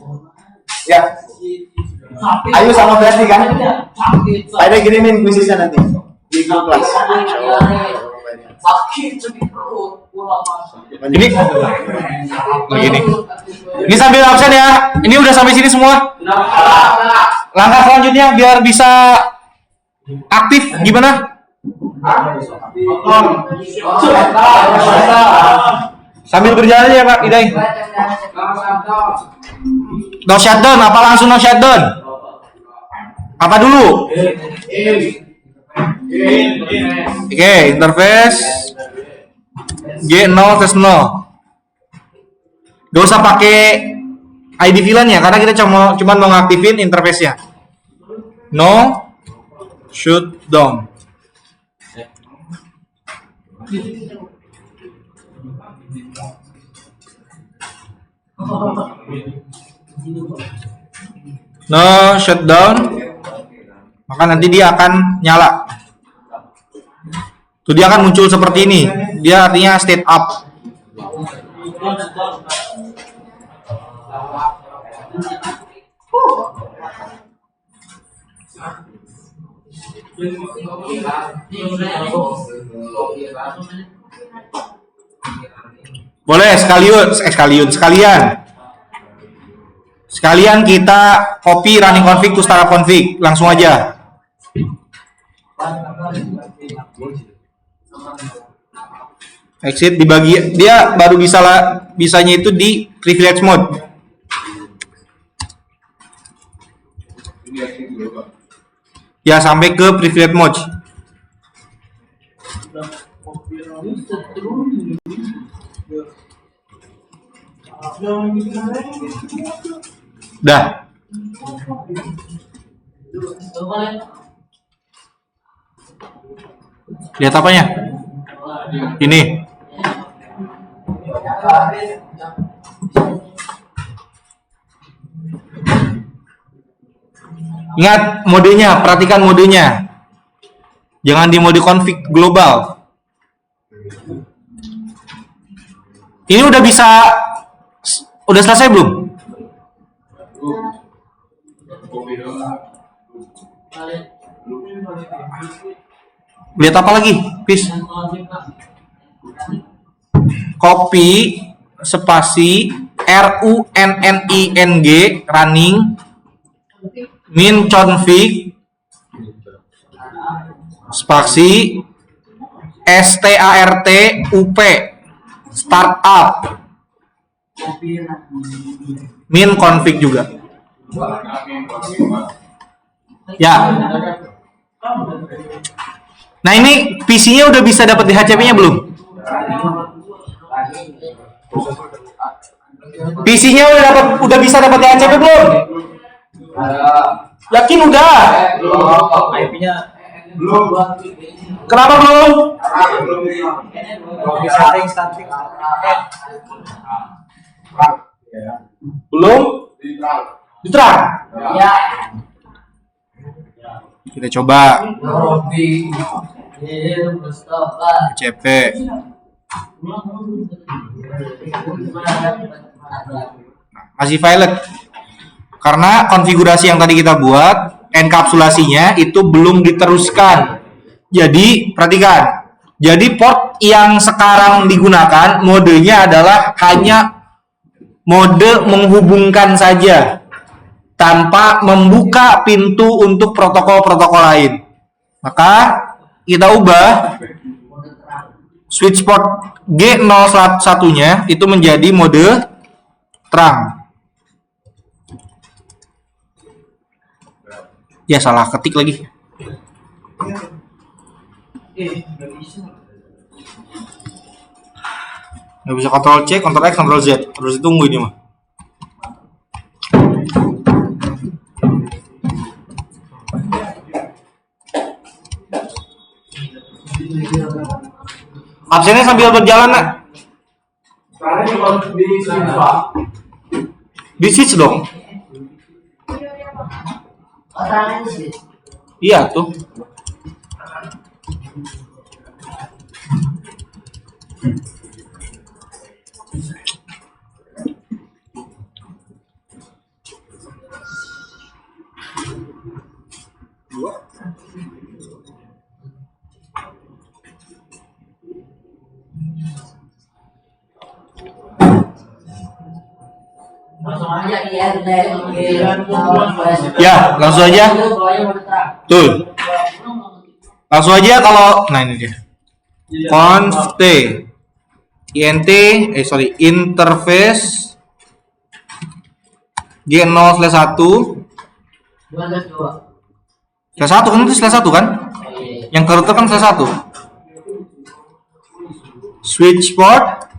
Ya. Ayo sama Berarti kan? Pada kirimin krisisnya nanti di grup kelas. Ini begini. Ini sambil absen ya. Ini udah sampai sini semua. Langkah selanjutnya biar bisa aktif gimana? Sambil berjalan aja ya Pak Idai. No shutdown, apa langsung no shutdown? Apa dulu? Oke, interface G0 tes 0. Gak usah pakai ID VLAN ya, karena kita cuma mau ngaktifin interface-nya. No shutdown. No shutdown, maka nanti dia akan nyala. Tuh dia akan muncul seperti ini. Dia artinya state up. Boleh sekalian kita copy running config to startup config, langsung aja. Exit dibagi, dia baru bisanya itu di privilege mode. Ya sampai ke privilege mode. Dah. Lihat apanya? Ini. Ingat modenya, perhatikan modenya. Jangan di mode config global. Ini udah selesai belum? Lihat apa lagi? Please. Copy spasi running running min config spasi start up startup min config juga. Ya. Nah ini PC-nya udah bisa dapat DHCP-nya belum? PC-nya udah bisa dapat DHCP belum? Yakin udah? IP-nya Belum. Kenapa belum? belum bisa statik. Belum? Diterang. Ya. Kita coba Robi. Mustafa. CP. Masih violet. Karena konfigurasi yang tadi kita buat, enkapsulasinya itu belum diteruskan. Jadi, perhatikan. Jadi port yang sekarang digunakan modenya adalah hanya mode menghubungkan saja tanpa membuka pintu untuk protokol-protokol lain. Maka kita ubah switch port G01-nya itu menjadi mode terang. Ya salah ketik lagi. Nggak bisa Ctrl C, Ctrl X, Ctrl Z. Terus ditunggu ini mah. Absennya sambil berjalan, nak. Sekarang ini kalau di sini Pak. Di switch dong. Orang sih. Iya tuh. Langsung aja IRT. Ya, langsung aja. Tuh. Langsung aja kalau nah ini dia. Const int interface G0/1 /1 kan itu /1 kan? Yang ke router kan /1. Switch port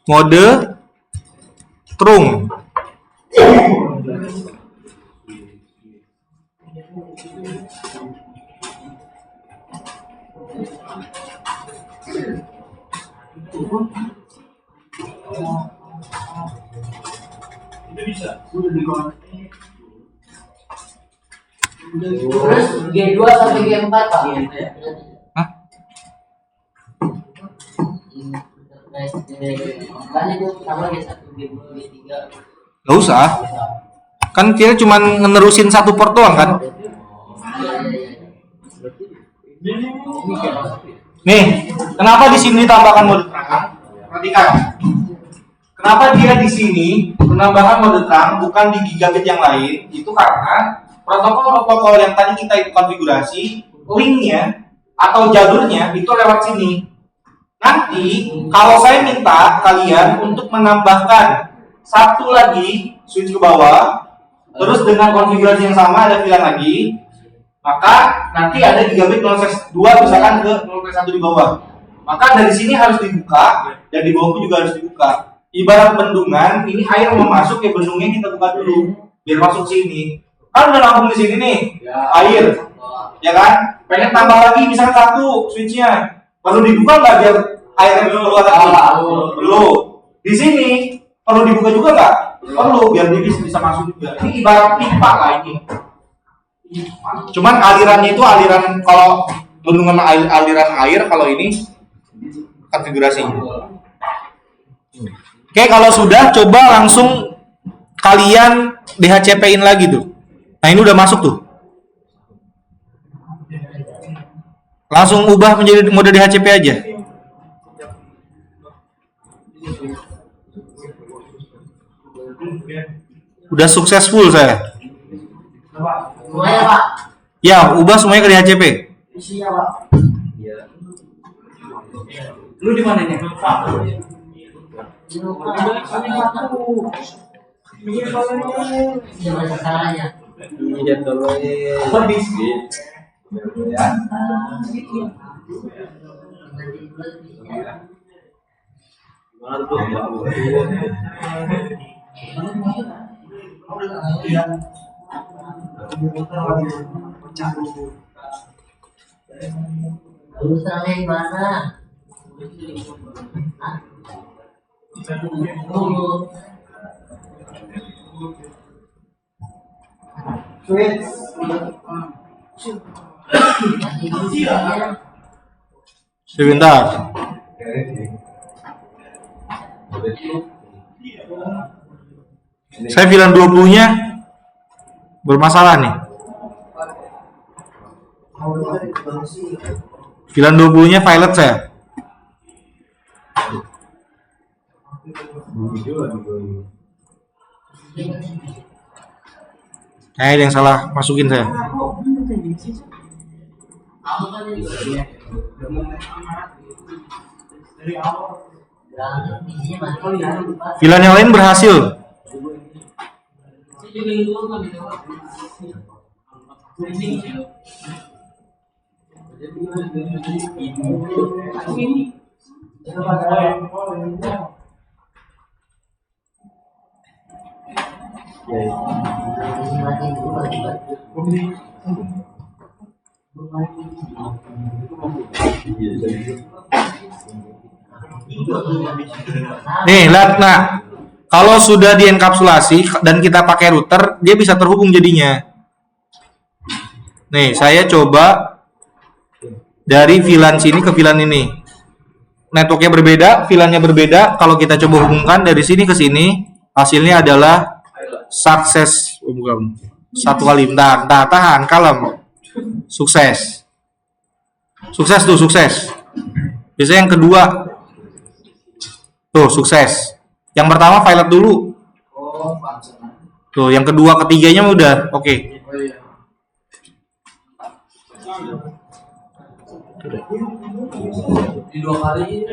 mode trung. Terus G2 sampai G4 Pak. Hah? Kan itu sama G1, G2, G3. Gak usah. Kan kita cuma ngenerusin satu port doang kan? Nih, kenapa di sini ditambahkan mode terang? Perhatikan. Kenapa dia di sini menambahkan mode terang bukan di gigabit yang lain? Itu karena protokol-protokol yang tadi kita konfigurasi, linknya atau jalurnya itu lewat sini. Nanti kalau saya minta kalian untuk menambahkan satu lagi switch ke bawah, terus dengan konfigurasi yang sama ada VLAN lagi, maka nanti ada gigabit 0/2 misalkan ke 0/1 di bawah. Maka dari sini harus dibuka dan di bawah juga harus dibuka. Ibarat bendungan, ini air mau masuk ya bendungnya kita buka dulu biar masuk sini. Kan udah langsung di sini nih, air, ya kan? Pengen tambah lagi misalkan satu switchnya, perlu dibuka nggak biar airnya bisa keluar lagi? Perlu. Di sini perlu dibuka juga nggak? Perlu biar dia bisa masuk juga. Ini ibarat pipa lah ini. Cuman alirannya itu aliran kalau bendungan aliran air, kalau ini konfigurasinya. Oke, kalau sudah coba langsung kalian DHCP-in lagi tuh. Nah, ini udah masuk tuh. Langsung ubah menjadi mode DHCP aja. Udah successful saya. Semuanya Pak. Ya, ubah semuanya ke DHCP. Isinya Pak. Lu di mana nih? Jangan salahnya. Iya tolong. Habis. Lu serangnya di mana? Hah? Sebentar. Saya VLAN 20-nya bermasalah nih. VLAN 20-nya violet saya. Ada yang salah masukin saya. VLAN yang lain berhasil. Nih, lihat, nah, kalau sudah dienkapsulasi dan kita pakai router, dia bisa terhubung jadinya. Nih, saya coba dari VLAN sini ke VLAN ini. Networknya berbeda, VLAN-nya berbeda. Kalau kita coba hubungkan dari sini ke sini, hasilnya adalah sukses. Bukan. Satu kali, bentar, tahan, kalem. Sukses. Sukses tuh, sukses. Biasanya yang kedua. Tuh, sukses. Yang pertama violet dulu. Tuh, yang kedua, ketiganya udah oke. Di 2 kali.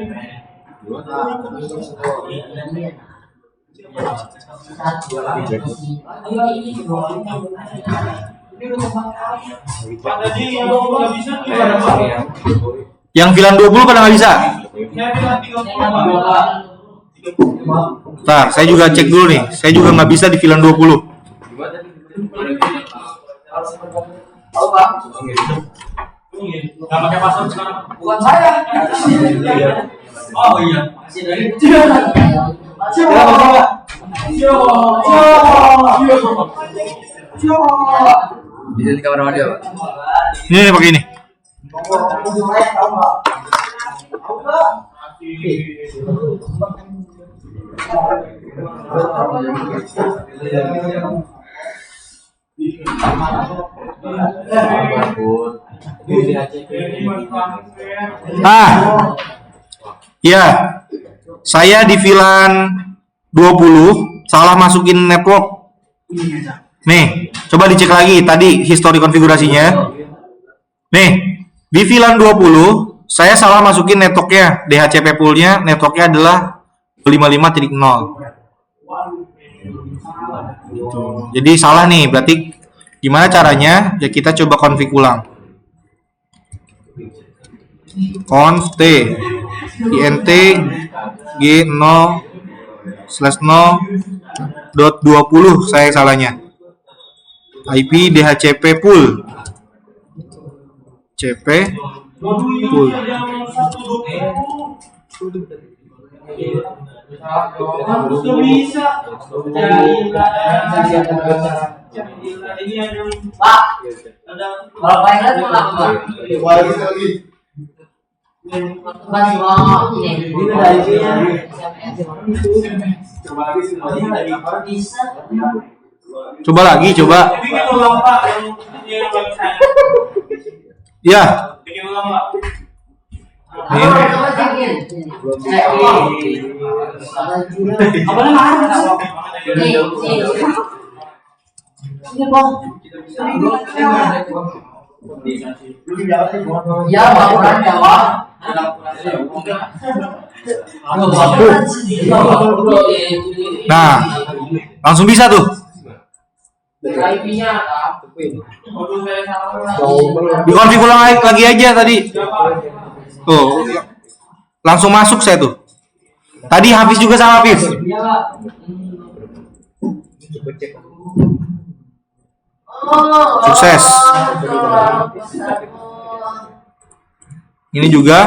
Yang VLAN 20 pada nggak bisa. Bentar, saya juga cek dulu nih. Saya juga nggak bisa di VLAN 20. Nggak pakai password sekarang. Bukan saya. Oh iya. Bisa di kamar mandi Pak? Ini pakai ini. Ya, saya di VLAN 20 salah masukin network. Nih, coba dicek lagi tadi histori konfigurasinya. Nih, di VLAN 20 saya salah masukin networknya, DHCP poolnya networknya adalah 55.0. Jadi salah nih, berarti gimana caranya? Ya kita coba config ulang. Conf t int g0/0.20 saya salahnya. IP DHCP pool. CP pool. Pak, kalau pengen mau apa? Mas mau ini. Bisa. Coba lagi, coba. Ya. Ya, orang Jawa. Nah, langsung bisa tuh. Dikonfig ulang lagi aja tadi. Tuh. Langsung masuk saya tuh. Tadi Hafiz juga sama Hafiz. Iya, Pak. Sukses. Ini juga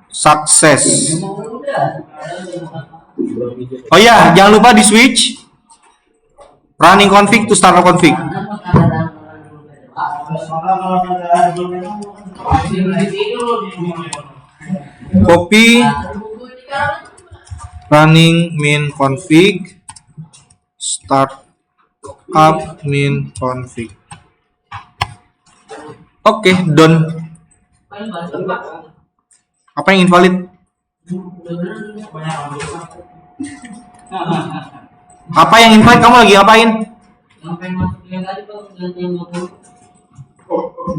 sukses. Oh ya, jangan lupa di switch running config to starter config. Copy running min config start up min config. Oke, done. Apa yang invalid? Apa yang invalid? Kamu lagi ngapain?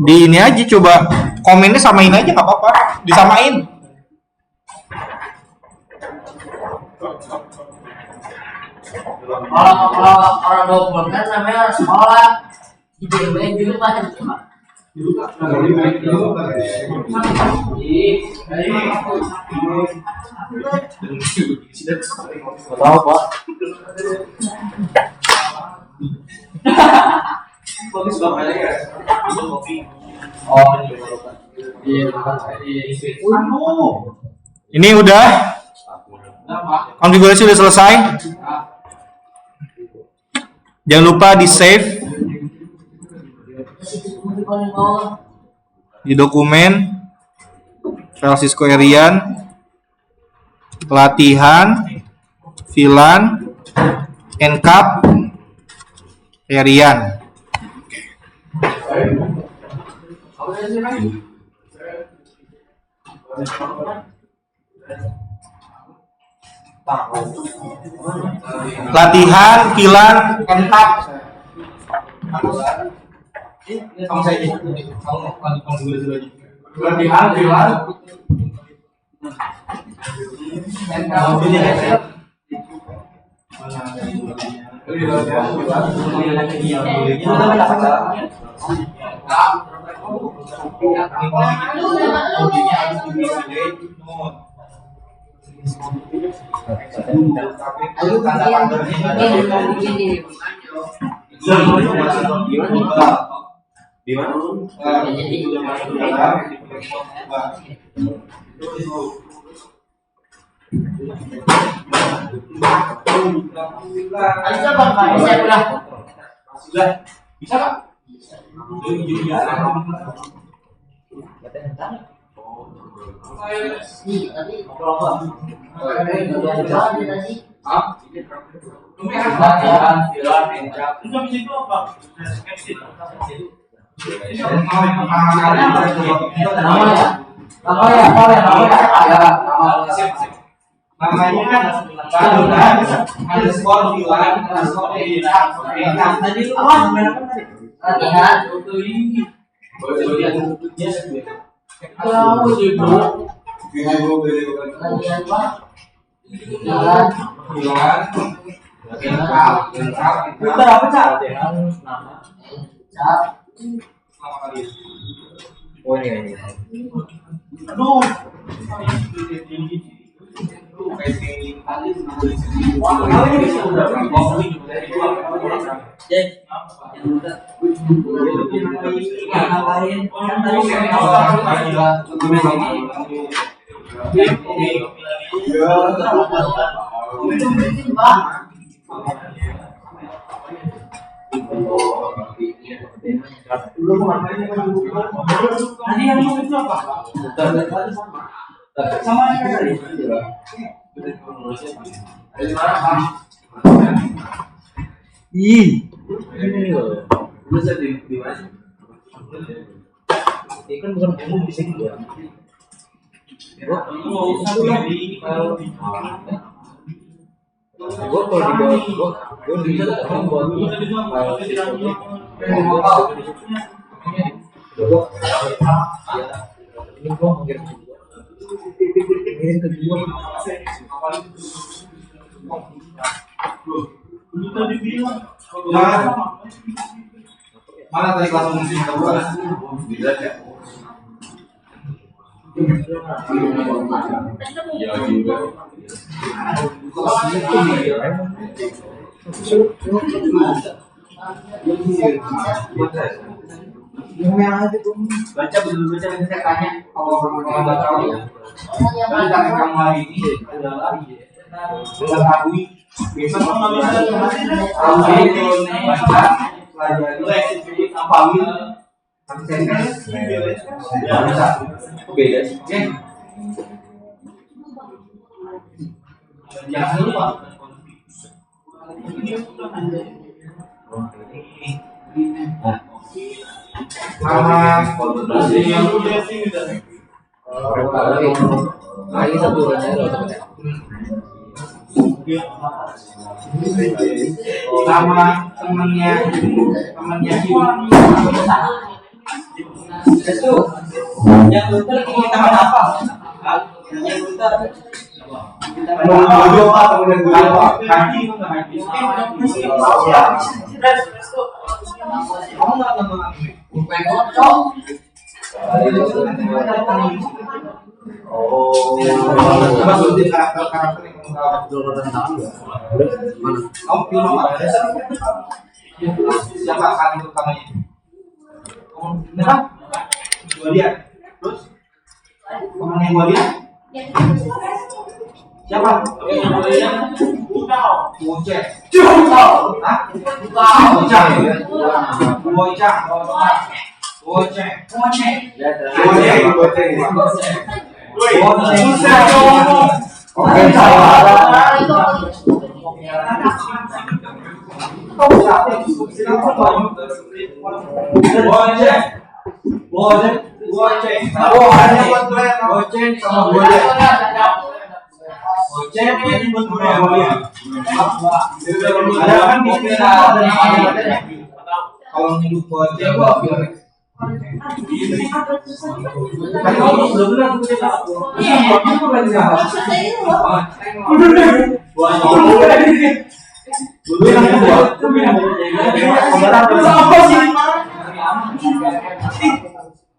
Di ini aja, coba komennya samain aja, nggak apa-apa, disamain. Kalau orang dokter kan namanya sekolah di juga macam Tahu Pak. Bagus banget ya. Oh, Ini udah konfigurasi udah selesai. Jangan lupa di save di dokumen file Cisco Arian pelatihan VLAN encap Arian. Latihan VLAN encap. Kamu saya ini, kamu dulu aja. Latihan VLAN bisa Pak? Namanya kan ada skor VLAN, ada skor tadi lu apa tadi? latihan latihan Pak. Kita apa Cak? Oh ini. Aduh. Tadi yang itu apa? Sama yang tadi. Ih. Ini loh. Bisa di mana? Ini kan bukan umum bisa gitu ya. Gua kalau di bawah gua di dalam buat ini gua mengirim kedua mana tadi kelas musik kita bukan? Bisa ya. Baca betul baca saya tanya kalau orang nggak tahu ya. Tentang kamu hari ini adalah mengetahui besok kamu bisa tahu baca pelajari apalagi ya bisa beda sih. Oke. Jangan lupa. Lagi satu sama temennya itu yang betul kita apa? Yang betul bodoh apa temen gue apa? Haji kamu nggak nonton aku? bukan kocok. Coba sebutin karakter yang kamu tahu. Kamu film apa? Siapa karakter utamanya? Kenapa? Gua dia. Terus temennya gua dia. Siapa? Bocah. Hah? Bocah. Kalau hidup bocah gua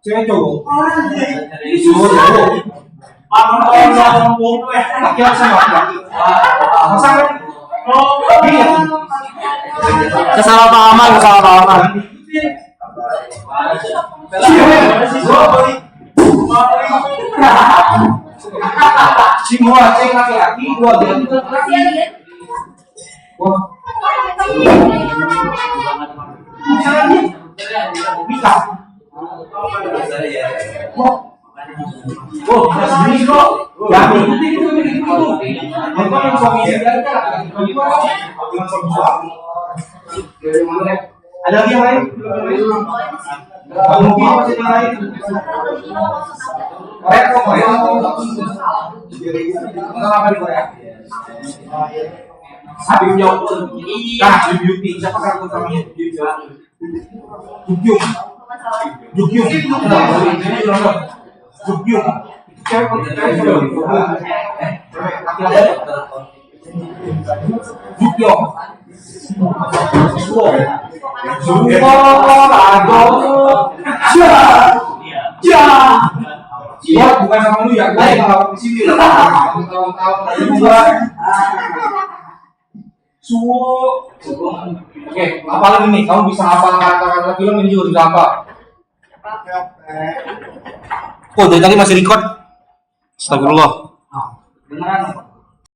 cewek cowok laki-laki sama laki-laki Kesalahpahaman. semua cewek laki-laki gua bisa. Oh, sendiri kok. Ada lagi yang lain? Mungkin masih yang lain. Korea kok Korea? Apa di Korea? Habib jauh. Nah, beauty. Siapa karakter utamanya? Jukyung. Bukan sama lu ya, gue kalau di sini Oke, apa lagi nih? Kamu bisa hafal kata-kata film ini juga bisa hafal. Oh, dari tadi masih record. Astagfirullah. Beneran?